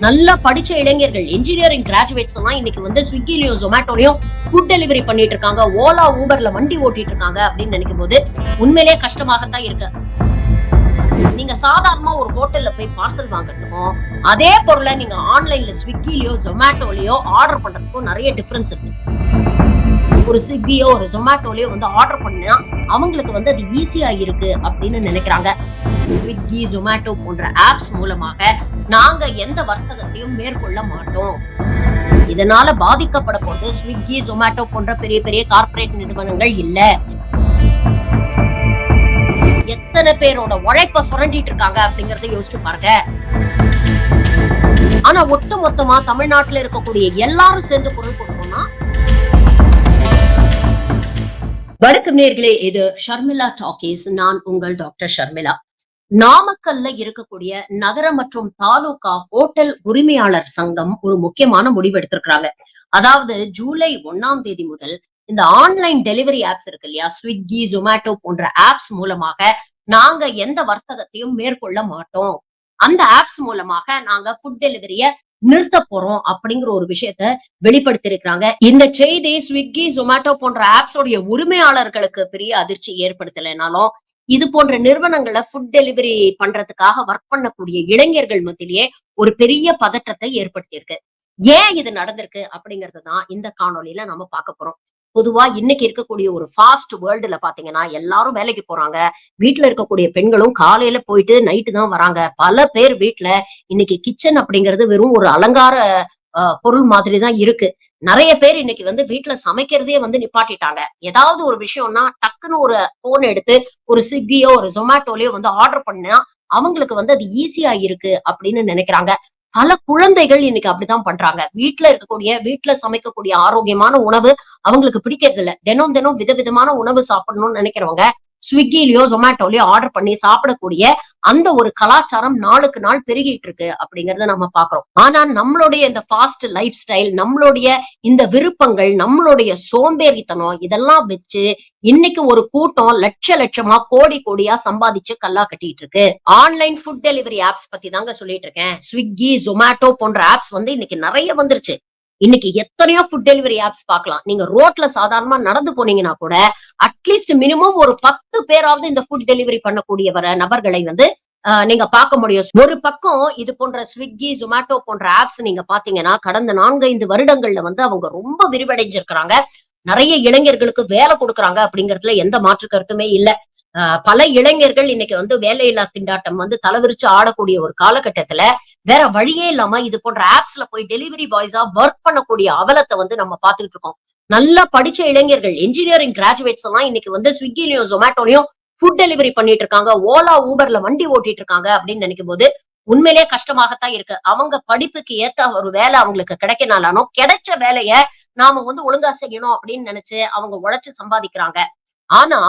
நல்லா படிச்ச இளைஞர்கள், இன்ஜினியரிங் கிராஜுவேட்ஸ் எல்லாம் இன்னைக்கு வந்து ஸ்விக்கிலயும், ஜொமேட்டோலயும் ஃபுட் டெலிவரி பண்ணிட்டு இருக்காங்க. ஓலா, ஊபர்ல வண்டி ஓட்டிட்டு இருக்காங்க அப்படின்னு நினைக்கும் போது உண்மையிலேயே கஷ்டமாகத்தான் இருக்கு. நீங்க சாதாரணமா ஒரு ஹோட்டல்ல போய் பார்சல் வாங்குறதுக்கும், அதே பொருளை நீங்க ஆன்லைன்ல ஸ்விக்கிலயோ, ஜொமேட்டோலயோ ஆர்டர் பண்றதுக்கும் நிறைய டிஃபரன்ஸ் இருக்கு. ஒரு ஸ்விக்கியோ, ஒரு ஜொமேட்டோலயோ வந்து ஆர்டர் பண்ணா அவங்களுக்கு வந்து அது ஈஸியா இருக்கு அப்படின்னு நினைக்கிறாங்க. ஸ்விக்கி, ஜொமேட்டோ போன்ற ஆப்ஸ் மூலமாக நாங்க எந்த வர்த்தகத்தையும் மேற்கொள்ள மாட்டோம். இதனால பாதிக்கப்பட போறது ஸ்விக்கி, ஜொமேட்டோ போன்ற பெரிய பெரிய கார்ப்பரேட் நிறுவனங்கள் இல்ல. எத்தனை பேரோட உழைப்ப சுரண்டிட்டு இருக்காங்க அப்படிங்கறத யோசிச்சு பாருங்க. ஆனா ஒட்டு மொத்தமா தமிழ்நாட்டுல இருக்கக்கூடிய எல்லாரும் சேர்ந்து குரல் கொடுக்கணும்னா வணக்கம் நேர்களே, இது ஷர்மிளா டாக்கீஸ். நான் உங்கள் டாக்டர் ஷர்மிளா. நாமக்கல்ல இருக்கக்கூடிய நகர மற்றும் தாலுகா ஹோட்டல் உரிமையாளர் சங்கம் ஒரு முக்கியமான முடிவு எடுத்திருக்கிறாங்க. அதாவது ஜூலை 1ஆம் தேதி முதல் இந்த ஆன்லைன் டெலிவரி ஆப்ஸ் இருக்கு இல்லையா, ஸ்விக்கி, ஜொமேட்டோ போன்ற ஆப்ஸ் மூலமாக நாங்க எந்த வர்த்தகத்தையும் மேற்கொள்ள மாட்டோம். அந்த ஆப்ஸ் மூலமாக நாங்க ஃபுட் டெலிவரிய நிறுத்த போறோம் அப்படிங்கிற ஒரு விஷயத்த வெளிப்படுத்தி இருக்கிறாங்க. இந்த செய்தி ஸ்விக்கி, ஜொமேட்டோ போன்ற ஆப்ஸோடைய உரிமையாளர்களுக்கு பெரிய அதிர்ச்சி ஏற்படுத்தலைனாலும், இது போன்ற நிறுவனங்கள்ல ஃபுட் டெலிவரி பண்றதுக்காக ஒர்க் பண்ணக்கூடிய இளைஞர்கள் மத்தியிலேயே ஒரு பெரிய பதற்றத்தை ஏற்படுத்தியிருக்கு. ஏன் இது நடந்திருக்கு அப்படிங்கறது தான் இந்த காணொளியில நம்ம பார்க்க போறோம். பொதுவா இன்னைக்கு இருக்கக்கூடிய ஒரு ஃபாஸ்ட் வேர்ல்டுல பாத்தீங்கன்னா எல்லாரும் வேலைக்கு போறாங்க. வீட்ல இருக்கக்கூடிய பெண்களும் காலையில போயிட்டு நைட்டு தான் வராங்க. பல பேர் வீட்ல இன்னைக்கு கிச்சன் அப்படிங்கிறது வெறும் ஒரு அலங்கார பொருள் மாதிரி தான் இருக்கு. நெறைய பேர் இன்னைக்கு வந்து வீட்ல சமைக்கிறதையே வந்து நிப்பாட்டிட்டாங்க. ஏதாவது ஒரு விஷயம்னா டக்குன்னு ஒரு போன் எடுத்து ஒரு ஸ்விக்கியோ, ஒரு ஜொமேட்டோலயோ வந்து ஆர்டர் பண்ணா அவங்களுக்கு வந்து அது ஈஸியா இருக்கு அப்படின்னு நினைக்கிறாங்க. பல குழந்தைகள் இன்னைக்கு அப்படித்தான் பண்றாங்க. வீட்ல சமைக்கக்கூடிய ஆரோக்கியமான உணவு அவங்களுக்கு பிடிக்கிறது இல்ல. தினம் தினம் விதவிதமான உணவு சாப்பிடணும்னு நினைக்கிறவங்க ஸ்விக்கிலயோ, ஜொமேட்டோலயோ ஆர்டர் பண்ணி சாப்பிடக்கூடிய அந்த ஒரு கலாச்சாரம் நாளுக்கு நாள் பெருகிட்டு இருக்கு அப்படிங்கறத நம்ம பாக்குறோம். ஆனா நம்மளுடைய இந்த ஃபாஸ்ட் லைஃப் ஸ்டைல், நம்மளுடைய இந்த விருப்பங்கள், நம்மளுடைய சோம்பேறித்தனம் இதெல்லாம் வச்சு இன்னைக்கு ஒரு கூட்டம் லட்சமா கோடி கோடியா சம்பாதிச்சு கல்லா கட்டிட்டு இருக்கு. ஆன்லைன் ஃபுட் டெலிவரி ஆப்ஸ் பத்தி தாங்க சொல்லிட்டு இருக்கேன். ஸ்விக்கி, ஜொமேட்டோ போன்ற ஆப்ஸ் வந்து இன்னைக்கு நிறைய வந்துருச்சு. இன்னைக்கு எத்தனையோ ஃபுட் டெலிவரி ஆப்ஸ் பார்க்கலாம். நீங்க ரோட்ல சாதாரணமா நடந்து போனீங்கன்னா கூட அட்லீஸ்ட் மினிமம் ஒரு 10 பேராவது இந்த ஃபுட் டெலிவரி பண்ணக்கூடிய நபர்களை வந்து நீங்க பார்க்க முடியும். ஒரு பக்கம் இது போன்ற ஸ்விக்கி, ஜொமேட்டோ போன்ற ஆப்ஸ் நீங்க பாத்தீங்கன்னா கடந்த 4, 5 வருடங்கள்ல வந்து அவங்க ரொம்ப விரிவடைஞ்சிருக்கிறாங்க. நிறைய இளைஞர்களுக்கு வேலை கொடுக்கறாங்க அப்படிங்கறதுல எந்த மாற்று கருத்துமே இல்ல. பல இளைஞர்கள் இன்னைக்கு வந்து வேலையில்லா திண்டாட்டம் வந்து தலைவிரிச்சு ஆடக்கூடிய ஒரு காலகட்டத்துல வேற வழியே இல்லாம இது போன்ற ஆப்ஸ்ல போய் டெலிவரி பாய்ஸா ஒர்க் பண்ணக்கூடிய அவலத்தை வந்து நம்ம பாத்துக்கிட்டு இருக்கோம். நல்லா படிச்ச இளைஞர்கள், இன்ஜினியரிங் கிராஜுவேட்ஸ் எல்லாம் இன்னைக்கு வந்து ஸ்விக்கிலயும், ஜொமேட்டோலயும் ஃபுட் டெலிவரி பண்ணிட்டு இருக்காங்க. ஓலா, ஊபர்ல வண்டி ஓட்டிட்டு இருக்காங்க அப்படின்னு நினைக்கும் போது உண்மையிலேயே கஷ்டமாகத்தான் இருக்கு. அவங்க படிப்புக்கு ஏத்த ஒரு வேலை அவங்களுக்கு கிடைக்கனாலும் கிடைச்ச வேலைய நாம வந்து ஒழுங்கா செய்யணும் அப்படின்னு நினைச்சு அவங்க உழைச்சு சம்பாதிக்கிறாங்க. ஆனா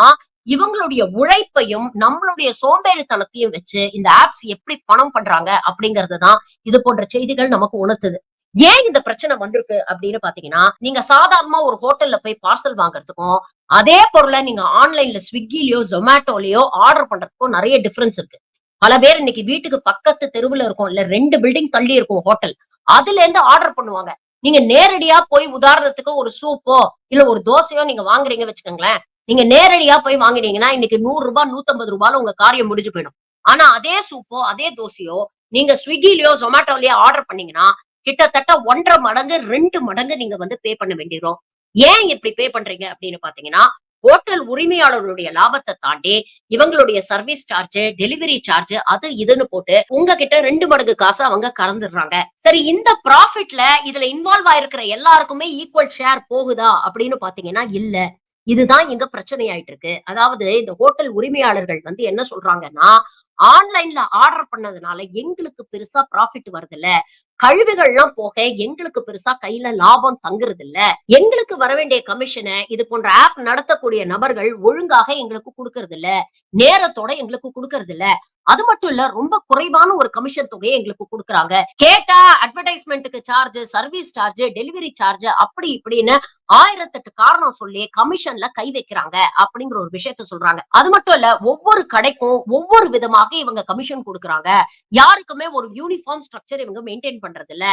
இவங்களுடைய உழைப்பையும் நம்மளுடைய சோம்பேறித்தனத்தையும் வச்சு இந்த ஆப்ஸ் எப்படி பணம் பண்றாங்க அப்படிங்கறதுதான் இது போன்ற செய்திகள் நமக்கு உணர்த்துது. ஏன் இந்த பிரச்சனை வந்திருக்கு அப்படின்னு பாத்தீங்கன்னா, நீங்க சாதாரணமா ஒரு ஹோட்டல்ல போய் பார்சல் வாங்குறதுக்கும், அதே பொருளை நீங்க ஆன்லைன்ல ஸ்விக்கிலயோ, ஜொமேட்டோலயோ ஆர்டர் பண்றதுக்கும் நிறைய டிஃபரன்ஸ் இருக்கு. பல பேர் இன்னைக்கு வீட்டுக்கு பக்கத்து தெருவுல இருக்கும், இல்ல 2 பில்டிங் தள்ளி இருக்கும் ஹோட்டல். அதுல இருந்து ஆர்டர் பண்ணுவாங்க. நீங்க நேரடியா போய் உதாரணத்துக்கு ஒரு சூப்போ, இல்ல ஒரு தோசையோ நீங்க வாங்குறீங்க வச்சுக்கோங்களேன். நீங்க நேரடியா போய் வாங்கினீங்கன்னா இன்னைக்கு ரூ. 100 ரூ. 150 உங்க காரியம் முடிஞ்சு போயிடும். ஆனா அதே சூப்போ, அதே தோசையோ நீங்க ஸ்விக்கிலயோ, ஜொமேட்டோலயோ ஆர்டர் பண்ணீங்கன்னா கிட்டத்தட்ட 1 1/2 மடங்கு, 2 மடங்கு நீங்க வந்து பே பண்ண வேண்டிரும். ஏன் இப்படி பே பண்றீங்க அப்படின்னு பாத்தீங்கன்னா, ஹோட்டல் உரிமையாளர்களுடைய லாபத்தை தாண்டி இவங்களுடைய சர்வீஸ் சார்ஜ், டெலிவரி சார்ஜ் அது இதுன்னு போட்டு உங்ககிட்ட 2 மடங்கு காசு அவங்க கறந்துடுறாங்க. சரி, இந்த ப்ராஃபிட்ல இதுல இன்வால்வ் ஆயிருக்கிற எல்லாருக்குமே ஈக்குவல் ஷேர் போகுதா அப்படின்னு பாத்தீங்கன்னா இல்ல. இதுதான் எங்க பிரச்சனை ஆயிட்டு இருக்கு. அதாவது இந்த ஹோட்டல் உரிமையாளர்கள் வந்து என்ன சொல்றாங்கன்னா, ஆன்லைன்ல ஆர்டர் பண்ணதுனால எங்களுக்கு பெருசா ப்ராஃபிட் வருதுல்ல. கழிவுகள்லாம் போக எங்களுக்கு பெருசா கையில லாபம் தங்குறது இல்ல. எங்களுக்கு வர வேண்டிய கமிஷன இது போன்ற ஆப் நடத்தக்கூடிய நபர்கள் ஒழுங்காக எங்களுக்கு குடுக்கறது இல்ல. நேரத்தோட எங்களுக்கு குடுக்கறது இல்ல. அது மட்டும் இல்ல ரொம்ப குறைவான ஒரு கமிஷன் தொகையை எங்களுக்கு குடுக்குறாங்க. கேட்டா அட்வர்டைஸ்மென்ட்க்கு charge, service charge, delivery charge அப்படி இப்படின்னு 1008 காரணம் சொல்லி கமிஷன்ல கை வைக்கிறாங்க அப்படிங்கிற ஒரு விஷயத்த சொல்றாங்க. அது மட்டும் இல்ல ஒவ்வொரு கடைக்கும் ஒவ்வொரு விதமாக இவங்க கமிஷன் குடுக்குறாங்க. யாருக்குமே ஒரு யூனிஃபார்ம் ஸ்ட்ரக்சர் இவங்க மெயின்டெயின் பண்றது இல்ல.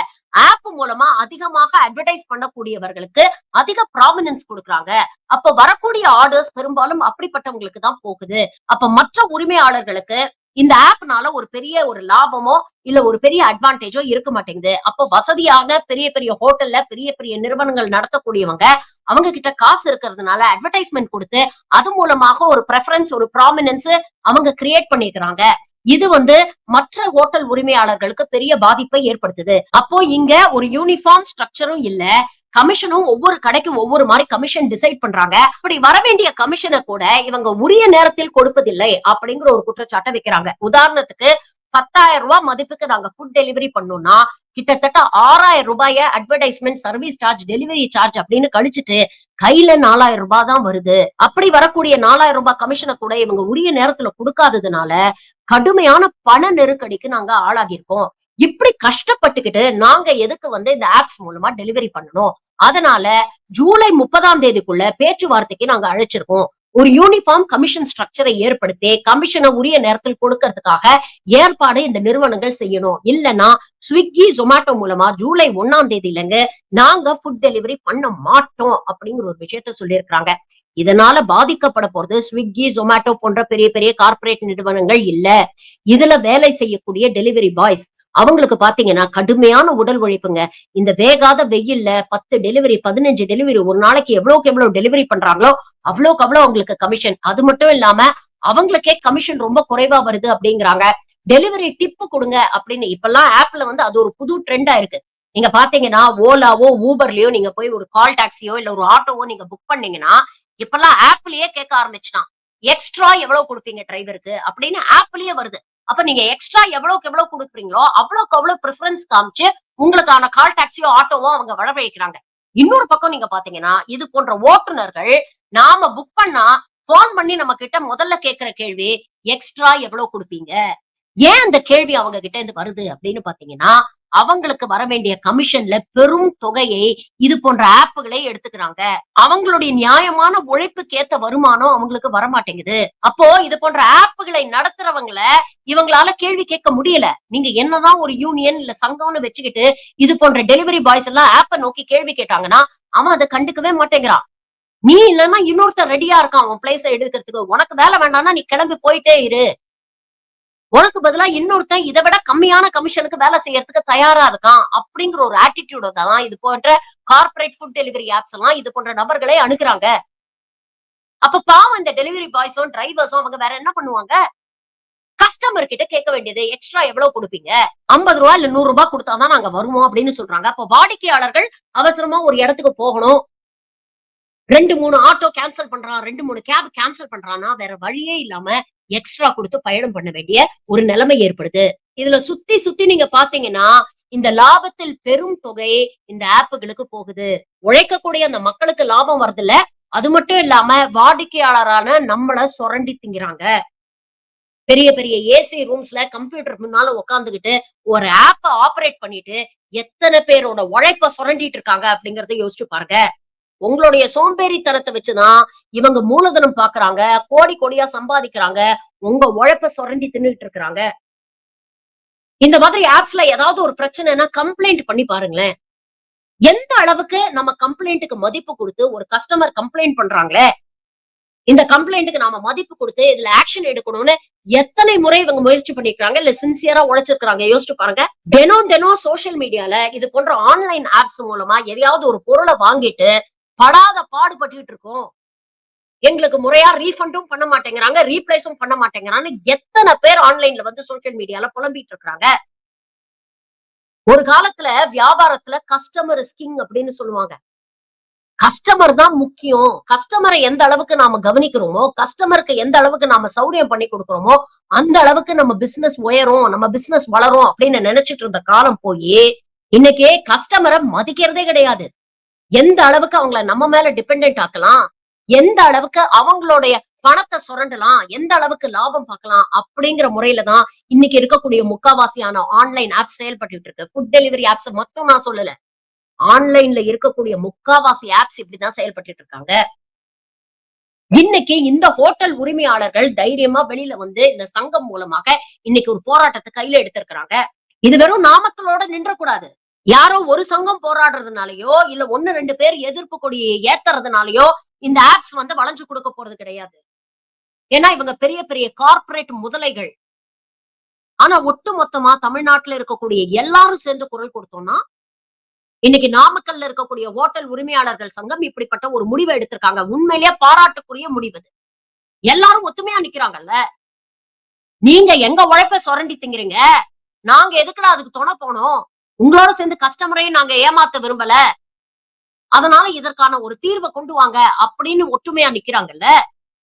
ஆப் மூலமா அதிகமாக அட்வர்டைஸ் பண்ணக்கூடியவர்களுக்கு அதிக ப்ராமினன்ஸ் குடுக்குறாங்க. அப்ப வரக்கூடிய ஆர்டர்ஸ் பெரும்பாலும் அப்படிப்பட்டவங்களுக்கு தான் போகுது. அப்ப மற்ற உரிமையாளர்களுக்கு இந்த ஆப்னால ஒரு பெரிய ஒரு லாபமோ, இல்ல ஒரு பெரிய அட்வான்டேஜோ இருக்க மாட்டேங்குது. அப்ப வசதியான பெரிய பெரிய ஹோட்டல்ல பெரிய பெரிய நிறுவனங்கள் நடத்தக்கூடியவங்க, அவங்க கிட்ட காசு இருக்கிறதுனால அட்வர்டைஸ்மென்ட் குடுத்து, அது மூலமாக ஒரு பிரெஃபரன்ஸ், ஒரு ப்ராமினன்ஸ் அவங்க கிரியேட் பண்ணிக்கிறாங்க. இது மற்ற ஹோட்டல் உரிமையாளர்களுக்கு பெரிய பாதிப்பை ஏற்படுத்துது. அப்போ இங்க ஒரு யூனிஃபார்ம் ஸ்ட்ரக்சரும் இல்ல. கமிஷனும் ஒவ்வொரு கடைக்கும் ஒவ்வொரு மாரி கமிஷன் டிசைட் பண்றாங்க. அப்படி வர வேண்டிய கமிஷன கூட இவங்க உரிய நேரத்தில் கொடுப்பதில்லை அப்படிங்கிற ஒரு குற்றச்சாட்டை வைக்கிறாங்க. உதாரணத்துக்கு ரூ. 10,000 மதிப்புக்கு நாங்க ஃபுட் டெலிவரி பண்ணோம்னா, கிட்டத்தட்ட ரூ. 6,000 advertisement, service charge, delivery charge அப்படின்னு கழிச்சுட்டு கையில ரூ. 4,000 தான் வருது. அப்படி வரக்கூடிய ரூ. 4,000 கமிஷன கூட இவங்க உரிய நேரத்துல குடுக்காததுனால கடுமையான பண நெருக்கடிக்கு நாங்க ஆளாகியிருக்கோம். இப்படி கஷ்டப்பட்டுக்கிட்டு நாங்க எதுக்கு இந்த ஆப்ஸ் மூலமா டெலிவரி பண்ணணும். அதனால ஜூலை 30ஆம் தேதிக்குள்ள பேச்சுவார்த்தைக்கு நாங்க அழைச்சிருக்கோம். ஒரு யூனிஃபார்ம் கமிஷன் ஸ்ட்ரக்சரை ஏற்படுத்தி கமிஷனை உரிய நேரத்தில் கொடுக்கறதுக்காக ஏற்பாடு இந்த நிறுவனங்கள் செய்யணும். இல்லன்னா ஸ்விக்கி, ஜொமேட்டோ மூலமா ஜூலை 1ஆம் தேதியிலங்க நாங்க ஃபுட் டெலிவரி பண்ண மாட்டோம் அப்படிங்கிற ஒரு விஷயத்த சொல்லியிருக்காங்க. இதனால பாதிக்கப்பட போறது ஸ்விக்கி, ஜொமேட்டோ போன்ற பெரிய பெரிய கார்ப்பரேட் நிறுவனங்கள் இல்ல. இதுல வேலை செய்யக்கூடிய டெலிவரி பாய்ஸ். அவங்களுக்கு பாத்தீங்கன்னா கடுமையான உடல் உழைப்புங்க. இந்த வேகாத வெயில்ல 10 டெலிவரி, 15 டெலிவரி ஒரு நாளைக்கு எவ்வளவுக்கு எவ்வளவு டெலிவரி பண்றாங்களோ, அவ்வளவுக்கு அவ்வளவு அவங்களுக்கு கமிஷன். அது மட்டும் இல்லாம அவங்களுக்கே கமிஷன் ரொம்ப குறைவா வருது அப்படிங்கிறாங்க. டெலிவரி டிப் குடுங்க அப்படின்னு இப்பெல்லாம் ஆப்ல அது ஒரு புது ட்ரெண்டா இருக்கு. நீங்க பாத்தீங்கன்னா ஓலாவோ, ஊபர்லயோ நீங்க போய் ஒரு கால் டாக்ஸியோ இல்ல ஒரு ஆட்டோவோ நீங்க புக் பண்ணீங்கன்னா, இப்பெல்லாம் ஆப்லயே கேட்க ஆரம்பிச்சுட்டான். எக்ஸ்ட்ரா எவ்வளவு குடுப்பீங்க டிரைவருக்கு அப்படின்னு ஆப்லயே வருது. அப்ப நீங்க எக்ஸ்ட்ரா எவ்வளவுக்கு எவ்வளவு குடுக்குறீங்களோ, அவ்வளவுக்கு அவ்வளவு பிரிஃபரன்ஸ் காமிச்சு உங்களுக்கான கால் டாக்ஸியோ, ஆட்டோவோ அவங்க வரவழைக்கிறாங்க. இன்னொரு பக்கம் நீங்க பாத்தீங்கன்னா, இது போன்ற ஓட்டுநர்கள் நாம புக் பண்ணா போன் பண்ணி நம்ம கிட்ட முதல்ல கேட்கிற கேள்வி, எக்ஸ்ட்ரா எவ்வளவு குடுப்பீங்க? ஏன் அந்த கேள்வி அவங்க கிட்ட இருந்து வருது அப்படின்னு பாத்தீங்கன்னா, அவங்களுக்கு வர வேண்டிய கமிஷன்ல பெரும் தொகையை இது போன்ற ஆப்களே எடுத்துக்கிறாங்க. அவங்களுடைய நியாயமான உழைப்புக்கேத்த வருமானம் அவங்களுக்கு வரமாட்டேங்குது. அப்போ இது போன்ற ஆப்களை நடத்துறவங்கள இவங்களால கேள்வி கேட்க முடியல. நீங்க என்னதான் ஒரு யூனியன் இல்ல சங்கம்னு வச்சுக்கிட்டு இது போன்ற டெலிவரி பாய்ஸ் எல்லாம் ஆப்ப நோக்கி கேள்வி கேட்டாங்கன்னா, அவன் அத கண்டுக்கவே மாட்டேங்கிறான். நீ இல்லன்னா இன்னொருத்தன் ரெடியா இருக்கான் உன் பிளேஸ எடுக்கிறதுக்கு. உனக்கு வேலை வேண்டாம்னா நீ கிளம்பி போயிட்டே இரு. உனக்கு பதிலா இன்னொருத்தன் இத விட கம்மியான கமிஷனுக்கு வேலை செய்யறதுக்கு தயாரா இருக்கான். அப்படிங்கிற ஒரு ஆட்டிட்யூட தான் இது போன்ற கார்ப்பரேட் ஃபுட் டெலிவரி ஆப்ஸ் எல்லாம் இது போன்ற நபர்களை அணுகுறாங்க. அப்ப பாவம் இந்த டெலிவரி பாய்ஸும், டிரைவர்ஸும் அவங்க வேற என்ன பண்ணுவாங்க? கஸ்டமர் கிட்ட கேட்க வேண்டியது எக்ஸ்ட்ரா எவ்வளவு குடுப்பீங்க? ரூ. 50 இல்ல ரூ. 100 குடுத்தா தான் நாங்க வருவோம் அப்படின்னு சொல்றாங்க. அப்ப வாடிக்கையாளர்கள் அவசரமா ஒரு இடத்துக்கு போகணும். 2, 3 ஆட்டோ கேன்சல் பண்றான். 2, 3 கேப் கேன்சல் பண்றான்னா, வேற வழியே இல்லாம எக்ஸ்ட்ரா குடுத்து பயணம் பண்ண வேண்டிய ஒரு நிலைமை ஏற்படுது. இதுல சுத்தி சுத்தி நீங்க பார்த்தீங்கன்னா, இந்த லாபத்தில் பெரும் தொகை இந்த ஆப்புகளுக்கு போகுது. உழைக்கக்கூடிய அந்த மக்களுக்கு லாபம் வரதில்ல. அது மட்டும் இல்லாம வாடிக்கையாளரான நம்மள சுரண்டி திங்கிறாங்க. பெரிய பெரிய ஏசி ரூம்ஸ்ல கம்ப்யூட்டர் முன்னால உட்கார்ந்துகிட்டு ஒரு ஆப்ப ஆப்பரேட் பண்ணிட்டு எத்தன பேரோட உழைப்ப சுரண்டிட்டு இருக்காங்க அப்படிங்கறத யோசிச்சு பாருங்க. உங்களுடைய சோம்பேறித்தனத்த வச்சுதான் இவங்க மூலதனம் பாக்குறாங்க, கோடி கோடியா சம்பாதிக்கிறாங்க. உங்க உழைப்ப சுரண்டி தின்னுட்டு இருக்கிறாங்க. இந்த மாதிரி ஆப்ஸ்ல ஏதாவது ஒரு பிரச்சனைனா கம்ப்ளைண்ட் பண்ணி பாருங்களேன். எந்த அளவுக்கு நம்ம கம்ப்ளைண்ட்க்கு மதிப்பு குடுத்து ஒரு கஸ்டமர் கம்ப்ளைண்ட் பண்றாங்களே, இந்த கம்ப்ளைண்ட்க்கு நாம மதிப்பு குடுத்து இதுல ஆக்ஷன் எடுக்கணும்னு எத்தனை முறை இவங்க முயற்சி பண்ணிருக்காங்க, இல்ல சின்சியரா உழைச்சிருக்காங்க யோசிச்சு பாருங்க. தினம் தினம் சோசியல் மீடியால இது போன்ற ஆன்லைன் ஆப்ஸ் மூலமா எதையாவது ஒரு பொருள வாங்கிட்டு படாத பாடுபட்டுட்டு இருக்கோம். எங்களுக்கு முறையா ரீஃபண்டும் பண்ண மாட்டேங்கிறாங்க, ரீப்ளேஸும் பண்ண மாட்டேங்கிறான்னு எத்தன பேர் ஆன்லைன்ல சோசியல் மீடியால புலம்பிட்டு இருக்காங்க. ஒரு காலத்துல வியாபாரத்துல கஸ்டமர் இஸ் கிங் அப்படின்னு சொல்லுவாங்க. கஸ்டமர் தான் முக்கியம். கஸ்டமரை எந்த அளவுக்கு நாம கவனிக்கிறோமோ, கஸ்டமருக்கு எந்த அளவுக்கு நாம சௌரியம் பண்ணி குடுக்குறோமோ, அந்த அளவுக்கு நம்ம பிசினஸ் உயரும், நம்ம பிசினஸ் வளரும் அப்படின்னு நினைச்சிட்டு இருந்த காலம் போயி, இன்னைக்கு கஸ்டமர மதிக்கிறதே கிடையாது. எந்த அளவுக்கு அவங்கள நம்ம மேல டிபெண்டன்ட் ஆக்கலாம், எந்த அளவுக்கு அவங்களுடைய பணத்தை சுரண்டலாம், எந்த அளவுக்கு லாபம் பார்க்கலாம் அப்படிங்கிற முறையில தான் இன்னைக்கு இருக்கக்கூடிய முக்காவாசியான ஆன்லைன் ஆப்ஸ் செயல்பட்டுட்டு இருக்கு. ஃபுட் டெலிவரி ஆப்ஸ் மட்டும் நான் சொல்லல. ஆன்லைன்ல இருக்கக்கூடிய முக்காவாசி ஆப்ஸ் இப்படிதான் செயல்பட்டுட்டு இருக்காங்க. இன்னைக்கு இந்த ஹோட்டல் உரிமையாளர்கள் தைரியமா வெளியில வந்து இந்த சங்கம் மூலமாக இன்னைக்கு ஒரு போராட்டத்தை கையில எடுத்திருக்கிறாங்க. இது வெறும் நாமக்கலோட நின்றக்கூடாது. யாரோ ஒரு சங்கம் போராடுறதுனாலயோ, இல்ல 1, 2 பேர் எதிர்ப்பு கொடியை ஏத்துறதுனாலயோ இந்த ஆப்ஸ் வந்து வளைஞ்சு கொடுக்க போறது கிடையாது. ஏன்னா இவங்க பெரிய பெரிய கார்ப்பரேட் முதலைகள். ஆனா ஒட்டுமொத்தமா தமிழ்நாட்டுல இருக்கக்கூடிய எல்லாரும் சேர்ந்து குரல் கொடுத்தோம்னா, இன்னைக்கு நாமக்கல்ல இருக்கக்கூடிய ஹோட்டல் உரிமையாளர்கள் சங்கம் இப்படிப்பட்ட ஒரு முடிவை எடுத்திருக்காங்க. உண்மையிலேயே பாராட்டுக்குரிய முடிவு இது. எல்லாரும் ஒத்துமையா நிக்கிறாங்கல்ல. நீங்க எங்க உழைப்ப சுரண்டி திங்கிறீங்க. நாங்க எதுக்குடா அதுக்கு துணை போனோம்? உங்களோட சேர்ந்து கஸ்டமரையும் நாங்க ஏமாத்த விரும்பல. அதனால இதற்கான ஒரு தீர்வ கொண்டு வாங்க அப்படின்னு ஒற்றுமையா நிக்கிறாங்கல்ல.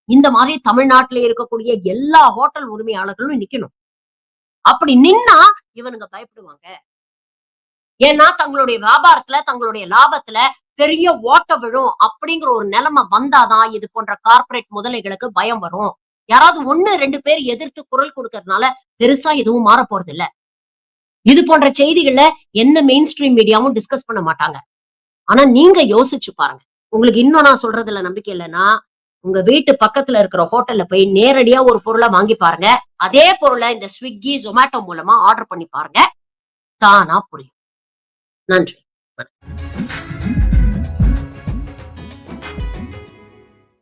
இந்த மாதிரி தமிழ்நாட்டுல இருக்கக்கூடிய எல்லா ஹோட்டல் உரிமையாளர்களும் நிக்கணும். அப்படி நின்னா இவனுங்க பயப்படுவாங்க. ஏன்னா தங்களுடைய வியாபாரத்துல, தங்களுடைய லாபத்துல பெரிய ஓட்ட விழும் அப்படிங்கிற ஒரு நிலைமை வந்தாதான் இது போன்ற கார்ப்பரேட் முதலைகளுக்கு பயம் வரும். யாராவது 1, 2 பேர் எதிர்த்து குரல் கொடுக்கறதுனால பெருசா எதுவும் மாறப் போறதில்ல. இது போன்ற செய்திகள எந்த மெயின் ஸ்ட்ரீம் மீடியாவும் டிஸ்கஸ் பண்ண மாட்டாங்க. ஆனா நீங்க யோசிச்சு பாருங்க. உங்களுக்கு இன்னும் நான் சொல்றதுல நம்பிக்கை இல்லன்னா, உங்க வீட்டு பக்கத்துல இருக்கிற ஹோட்டல்ல போய் நேரடியா ஒரு பொருள வாங்கி பாருங்க. அதே பொருள இந்த Swiggy, Zomato மூலமா ஆர்டர் பண்ணி பாருங்க. தானா புரியும். நன்றி.